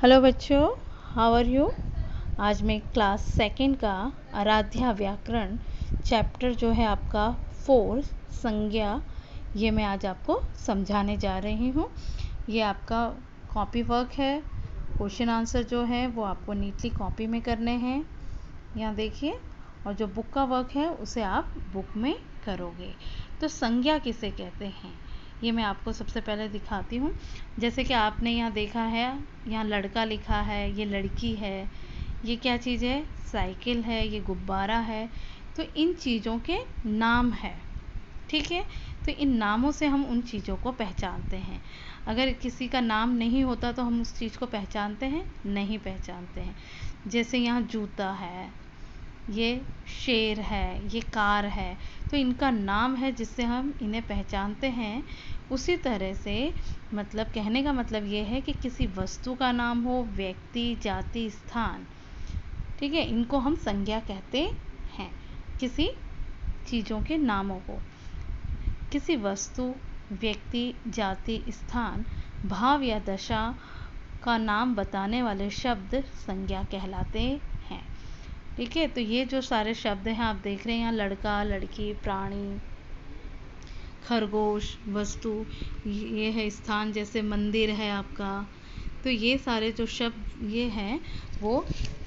Hello बच्चों, how are you. आज मैं क्लास सेकंड का आराध्या व्याकरण चैप्टर जो है आपका 4 संज्ञा, ये मैं आज आपको समझाने जा रही हूँ। ये आपका कॉपी वर्क है। क्वेश्चन आंसर जो है वो आपको नीटली कॉपी में करने हैं, यहाँ देखिए। और जो बुक का वर्क है उसे आप बुक में करोगे। तो संज्ञा किसे कहते हैं ये मैं आपको सबसे पहले दिखाती हूँ। जैसे कि आपने यहाँ देखा है, यहाँ लड़का लिखा है, ये लड़की है, ये क्या चीज़ है, साइकिल है, ये गुब्बारा है। तो इन चीज़ों के नाम है, ठीक है। तो इन नामों से हम उन चीज़ों को पहचानते हैं। अगर किसी का नाम नहीं होता तो हम उस चीज़ को पहचानते हैं, नहीं पहचानते हैं। जैसे यहाँ जूता है, ये शेर है, ये कार है, तो इनका नाम है जिससे हम इन्हें पहचानते हैं। उसी तरह से मतलब कहने का मतलब ये है कि किसी वस्तु का नाम हो, व्यक्ति, जाति, स्थान, ठीक है, इनको हम संज्ञा कहते हैं। किसी चीज़ों के नामों को, किसी वस्तु, व्यक्ति, जाति, स्थान, भाव या दशा का नाम बताने वाले शब्द संज्ञा कहलाते हैं, ठीक है। तो ये जो सारे शब्द हैं आप देख रहे हैं, यहाँ लड़का, लड़की, प्राणी, खरगोश, वस्तु, ये है स्थान, जैसे मंदिर है आपका। तो ये सारे जो शब्द ये हैं वो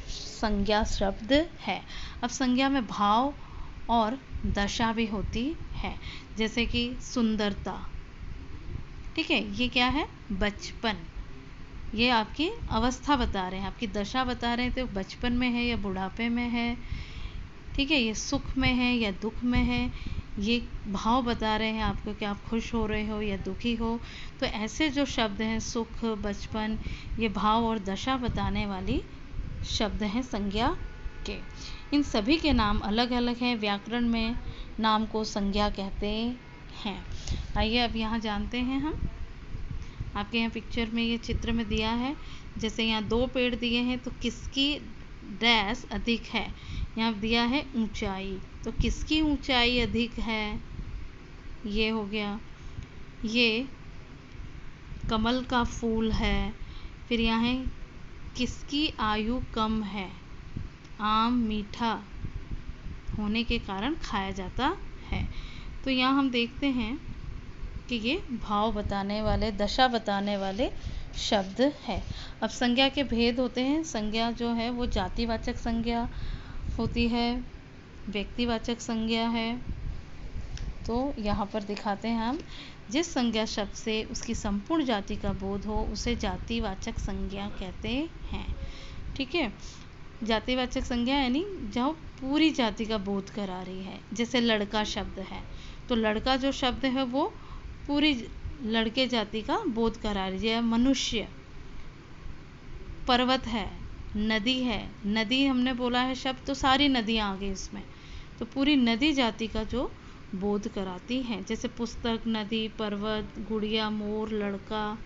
संज्ञा शब्द है। अब संज्ञा में भाव और दशा भी होती है, जैसे कि सुंदरता, ठीक है, ये क्या है, बचपन। ये आपकी अवस्था बता रहे हैं, आपकी दशा बता रहे हैं, तो बचपन में है या बुढ़ापे में है, ठीक है। ये सुख में है या दुख में है। ये भाव बता रहे हैं आपको कि आप खुश हो रहे हो या दुखी हो। तो ऐसे जो शब्द हैं, सुख, बचपन, ये भाव और दशा बताने वाली शब्द हैं संज्ञा के। इन सभी के नाम अलग अलग हैं। व्याकरण में नाम को संज्ञा कहते हैं। आइए अब यहाँ जानते हैं हम। आपके यहाँ पिक्चर में ये चित्र में दिया है, जैसे यहाँ 2 पेड़ दिए हैं, तो किसकी डैश अधिक है। यहाँ दिया है ऊंचाई, तो किसकी ऊंचाई अधिक है, ये हो गया। ये कमल का फूल है। फिर यहाँ है किसकी आयु कम है। आम मीठा होने के कारण खाया जाता है। तो यहाँ हम देखते हैं कि ये भाव बताने वाले, दशा बताने वाले शब्द है। अब संज्ञा के भेद होते हैं। संज्ञा जो है वो जातिवाचक संज्ञा होती है, व्यक्तिवाचक संज्ञा है। तो यहाँ पर दिखाते हैं हम, जिस संज्ञा शब्द से उसकी संपूर्ण जाति का बोध हो उसे जातिवाचक संज्ञा कहते हैं, ठीक है। जातिवाचक संज्ञा यानी जो पूरी जाति का बोध करा रही है। जैसे लड़का शब्द है, तो लड़का जो शब्द है वो पूरी लड़के जाति का बोध करा रही है। मनुष्य, पर्वत है, नदी है, नदी हमने बोला है शब्द, तो सारी नदियाँ आ गई इसमें, तो पूरी नदी जाति का जो बोध कराती हैं। जैसे पुस्तक, नदी, पर्वत, गुड़िया, मोर, लड़का,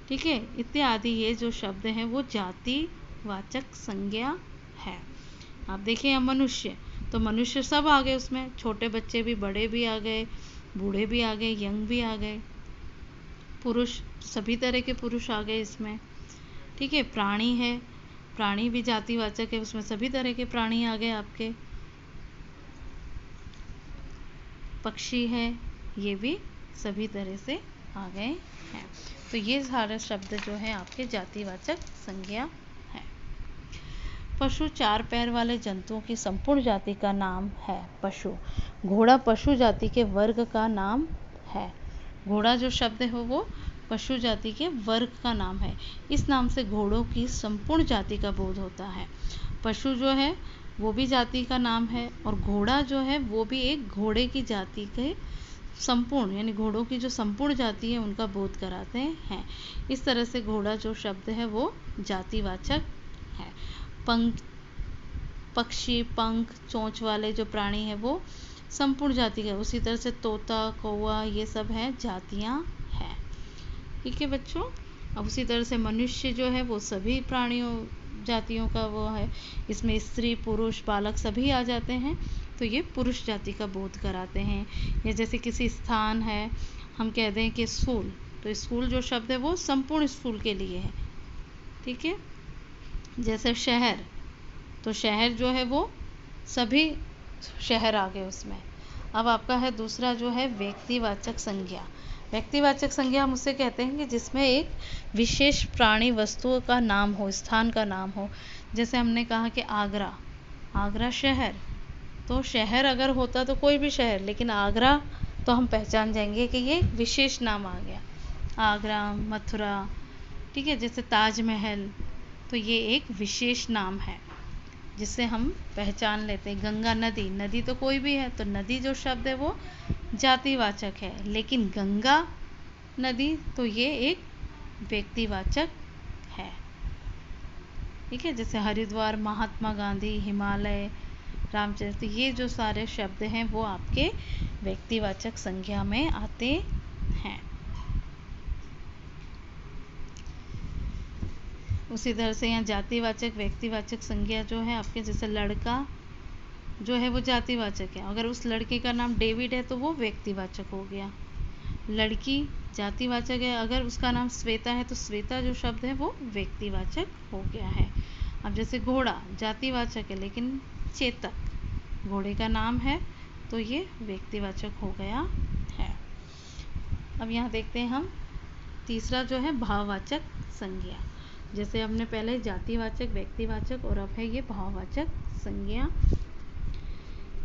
ठीक है, इत्यादि ये जो शब्द हैं वो जातिवाचक संज्ञा है। आप देखिए यहाँ मनुष्य, तो मनुष्य सब आ गए उसमें, छोटे बच्चे भी, बड़े भी आ गए, बूढ़े भी आ गए, यंग भी आ गए। पुरुष, सभी तरह के पुरुष आ गए इसमें, ठीक है। प्राणी है, प्राणी भी जातिवाचक है, उसमें सभी तरह के प्राणी आ गए आपके। पक्षी है, ये भी सभी तरह से आ गए हैं। तो ये सारे शब्द जो हैं आपके जातिवाचक संज्ञा है। पशु 4 पैर वाले जंतुओं की संपूर्ण जाति का नाम है पशु। घोड़ा पशु जाति के वर्ग का नाम है। घोड़ा जो शब्द है वो पशु जाति के वर्ग का नाम है। इस नाम से घोड़ों की संपूर्ण जाति का बोध होता है। पशु जो है वो भी जाति का नाम है, और घोड़ा जो है वो भी एक घोड़े की जाति के संपूर्ण, यानी घोड़ों की जो संपूर्ण जाति है उनका बोध कराते हैं। इस तरह से घोड़ा जो शब्द है वो जातिवाचक है। पंख, पक्षी, पंख, चोंच वाले जो प्राणी है वो संपूर्ण जाति का। उसी तरह से तोता, कौवा, ये सब है जातियां हैं, ठीक है बच्चों। अब उसी तरह से मनुष्य जो है वो सभी प्राणियों जातियों का वो है। इसमें स्त्री, पुरुष, बालक सभी आ जाते हैं, तो ये पुरुष जाति का बोध कराते हैं। या जैसे किसी स्थान है, हम कह दें कि स्कूल, तो स्कूल जो शब्द है वो संपूर्ण स्कूल के लिए है, ठीक है। जैसे शहर, तो शहर जो है वो सभी शहर आ गए उसमें। अब आपका है दूसरा जो है व्यक्तिवाचक संज्ञा। व्यक्तिवाचक संज्ञा हम उसे कहते हैं कि जिसमें एक विशेष प्राणी वस्तुओं का नाम हो, स्थान का नाम हो। जैसे हमने कहा कि आगरा, आगरा शहर, तो शहर अगर होता तो कोई भी शहर, लेकिन आगरा तो हम पहचान जाएंगे कि ये विशेष नाम आ गया, आगरा, मथुरा, ठीक है। जैसे ताजमहल, तो ये एक विशेष नाम है जिससे हम पहचान लेते हैं। गंगा नदी, नदी तो कोई भी है, तो नदी जो शब्द है वो जातिवाचक है, लेकिन गंगा नदी तो ये एक व्यक्तिवाचक है, ठीक है। जैसे हरिद्वार, महात्मा गांधी, हिमालय, रामचरित, ये जो सारे शब्द हैं वो आपके व्यक्तिवाचक संज्ञा में आते हैं। उसी तरह से यहाँ जातिवाचक व्यक्तिवाचक संज्ञा जो है आपके, जैसे लड़का जो है वो जातिवाचक है, अगर उस लड़के का नाम डेविड है तो वो व्यक्तिवाचक हो गया। लड़की जातिवाचक है, अगर उसका नाम श्वेता है तो श्वेता जो शब्द है वो व्यक्तिवाचक हो गया है। अब जैसे घोड़ा जातिवाचक है, लेकिन चेतक घोड़े का नाम है तो ये व्यक्तिवाचक हो गया है। अब यहाँ देखते हैं हम तीसरा जो है भाववाचक संज्ञा। जैसे हमने पहले जातिवाचक, व्यक्तिवाचक और अब है ये भाववाचक संज्ञा।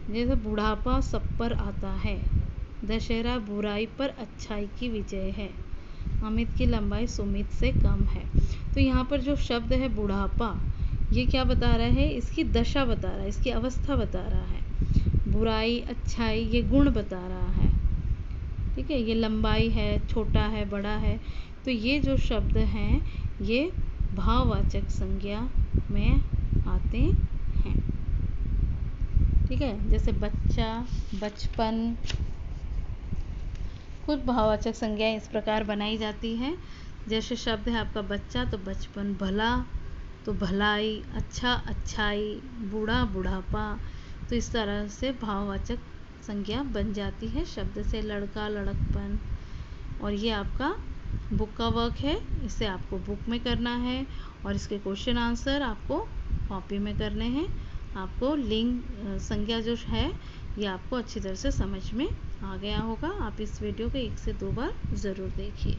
जैसे बुढ़ापा सब पर आता है, दशहरा बुराई पर अच्छाई की विजय है, अमित की लंबाई सुमित से कम है। तो यहाँ पर जो शब्द है बुढ़ापा, ये क्या बता रहा है, इसकी दशा बता रहा है, इसकी अवस्था बता रहा है। बुराई, अच्छाई, ये गुण बता रहा है, ठीक है। ये लंबाई है, छोटा है, बड़ा है, तो ये जो शब्द हैं ये भाववाचक संज्ञा में आते हैं, ठीक है। जैसे बच्चा, बचपन, कुछ भाववाचक संज्ञाएं इस प्रकार बनाई जाती हैं। जैसे शब्द है आपका बच्चा तो बचपन, भला तो भलाई, अच्छा अच्छाई, बूढ़ा बुढ़ापा, तो इस तरह से भाववाचक संज्ञा बन जाती है शब्द से। लड़का लड़कपन। और ये आपका बुक का वर्क है, इसे आपको बुक में करना है और इसके क्वेश्चन आंसर आपको कॉपी में करने हैं। आपको लिंग संज्ञा जो है ये आपको अच्छी तरह से समझ में आ गया होगा। आप इस वीडियो को 1 से 2 बार ज़रूर देखिए।